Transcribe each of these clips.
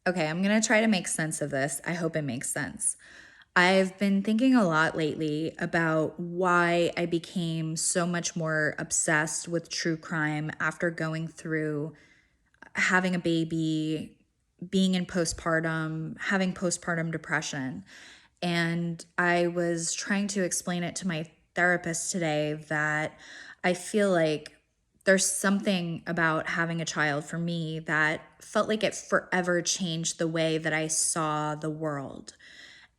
Okay, I'm going to try to make sense of this. I hope it makes sense. I've been thinking a lot lately about why I became so much more obsessed with true crime after going through having a baby, being in postpartum, having postpartum depression. And I was trying to explain it to my therapist today that I feel like there's something about having a child for me that felt like it forever changed the way that I saw the world.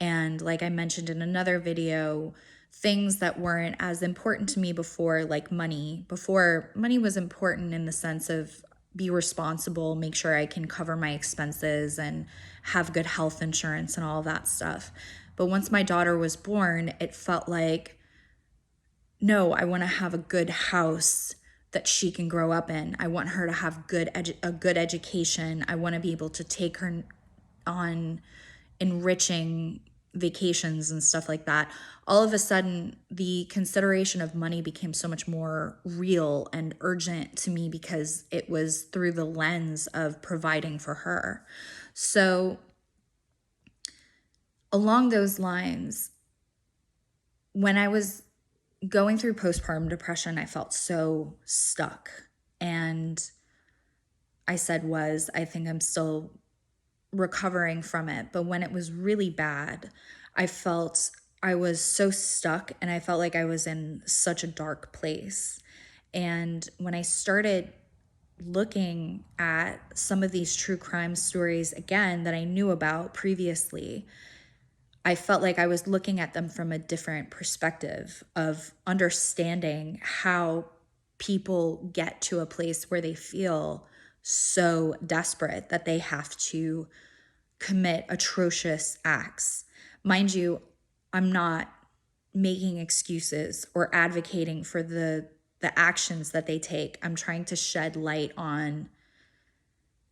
And like I mentioned in another video, things that weren't as important to me before, like money. Before, money was important in the sense of be responsible, make sure I can cover my expenses and have good health insurance and all of that stuff. But once my daughter was born, it felt like, no, I want to have a good house that she can grow up in. I want her to have a good education. I want to be able to take her on enriching vacations and stuff like that. All of a sudden, the consideration of money became so much more real and urgent to me because it was through the lens of providing for her. So, along those lines, when I was going through postpartum depression, I felt so stuck. And I think I'm still recovering from it. But when it was really bad, I felt I was so stuck and I felt like I was in such a dark place. And when I started looking at some of these true crime stories again that I knew about previously, I felt like I was looking at them from a different perspective of understanding how people get to a place where they feel so desperate that they have to commit atrocious acts. Mind you, I'm not making excuses or advocating for the actions that they take. I'm trying to shed light on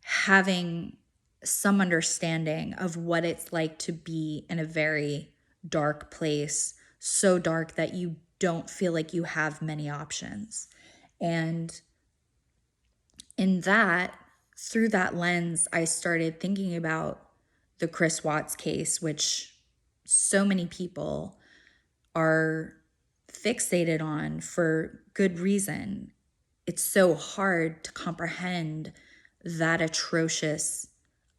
having some understanding of what it's like to be in a very dark place, so dark that you don't feel like you have many options. And in that, through that lens, I started thinking about the Chris Watts case, which so many people are fixated on for good reason. It's so hard to comprehend that atrocious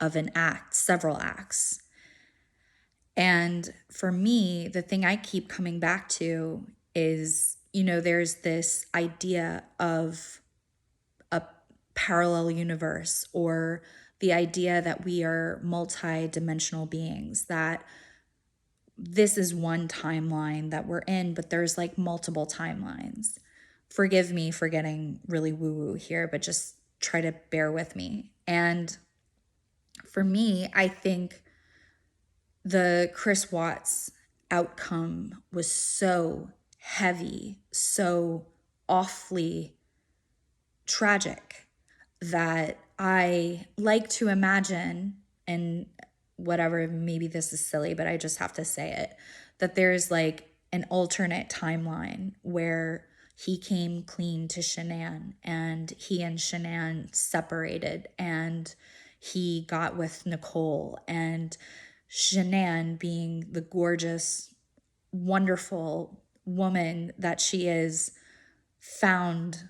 of an act, several acts. And for me, the thing I keep coming back to is, there's this idea of a parallel universe, or the idea that we are multi-dimensional beings, that this is one timeline that we're in, but there's like multiple timelines. Forgive me for getting really woo-woo here, but just try to bear with me. And for me, I think the Chris Watts outcome was so heavy, so awfully tragic, that I like to imagine, and whatever, maybe this is silly, but I just have to say it, that there's like an alternate timeline where he came clean to Shanann and he and Shanann separated and he got with Nicole, and Shanann, being the gorgeous, wonderful woman that she is, found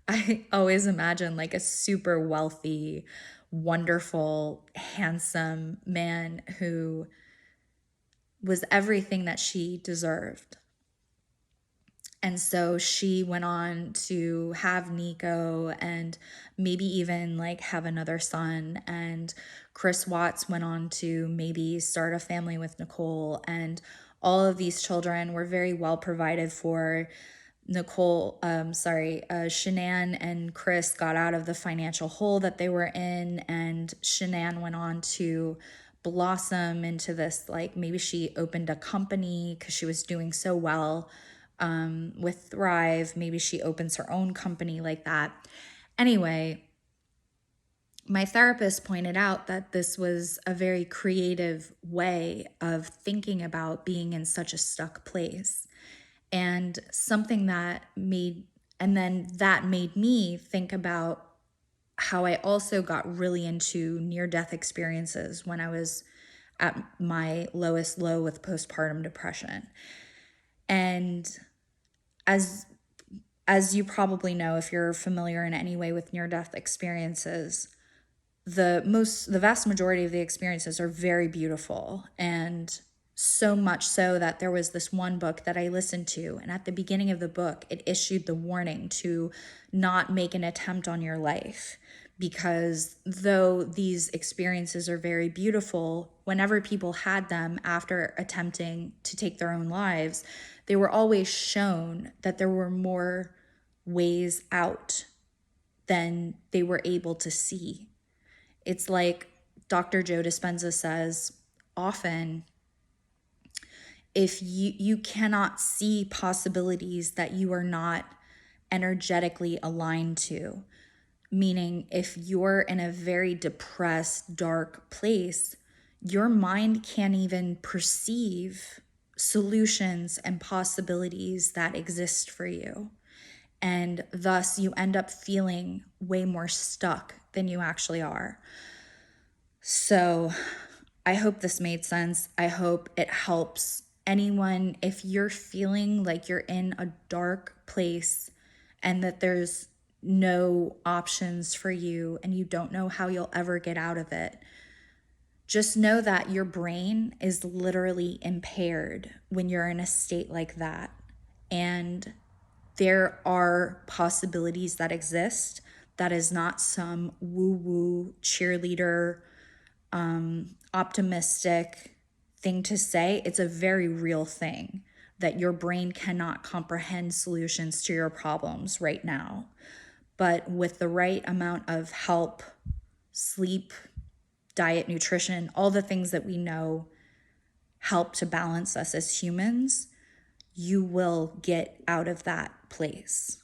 I always imagine like a super wealthy, wonderful, handsome man who was everything that she deserved. And so she went on to have Nico and maybe even like have another son. And Chris Watts went on to maybe start a family with Nicole. And all of these children were very well provided for. Shanann and Chris got out of the financial hole that they were in, and Shanann went on to blossom into this, like maybe she opened a company because she was doing so well with Thrive. Maybe she opens her own company like that. Anyway, my therapist pointed out that this was a very creative way of thinking about being in such a stuck place. And that made me think about how I also got really into near-death experiences when I was at my lowest low with postpartum depression. And as you probably know, if you're familiar in any way with near-death experiences, the vast majority of the experiences are very beautiful, and so much so that there was this one book that I listened to, and at the beginning of the book it issued the warning to not make an attempt on your life, because though these experiences are very beautiful, whenever people had them after attempting to take their own lives, they were always shown that there were more ways out than they were able to see. It's like Dr. Joe Dispenza says often, if you cannot see possibilities that you are not energetically aligned to, meaning if you're in a very depressed, dark place, your mind can't even perceive solutions and possibilities that exist for you. And thus you end up feeling way more stuck than you actually are. So I hope this made sense. I hope it helps anyone. If you're feeling like you're in a dark place and that there's no options for you and you don't know how you'll ever get out of it, just know that your brain is literally impaired when you're in a state like that. And there are possibilities that exist. That is not some woo-woo cheerleader, optimistic thing to say. It's a very real thing that your brain cannot comprehend solutions to your problems right now. But with the right amount of help, sleep, diet, nutrition, all the things that we know help to balance us as humans, you will get out of that place.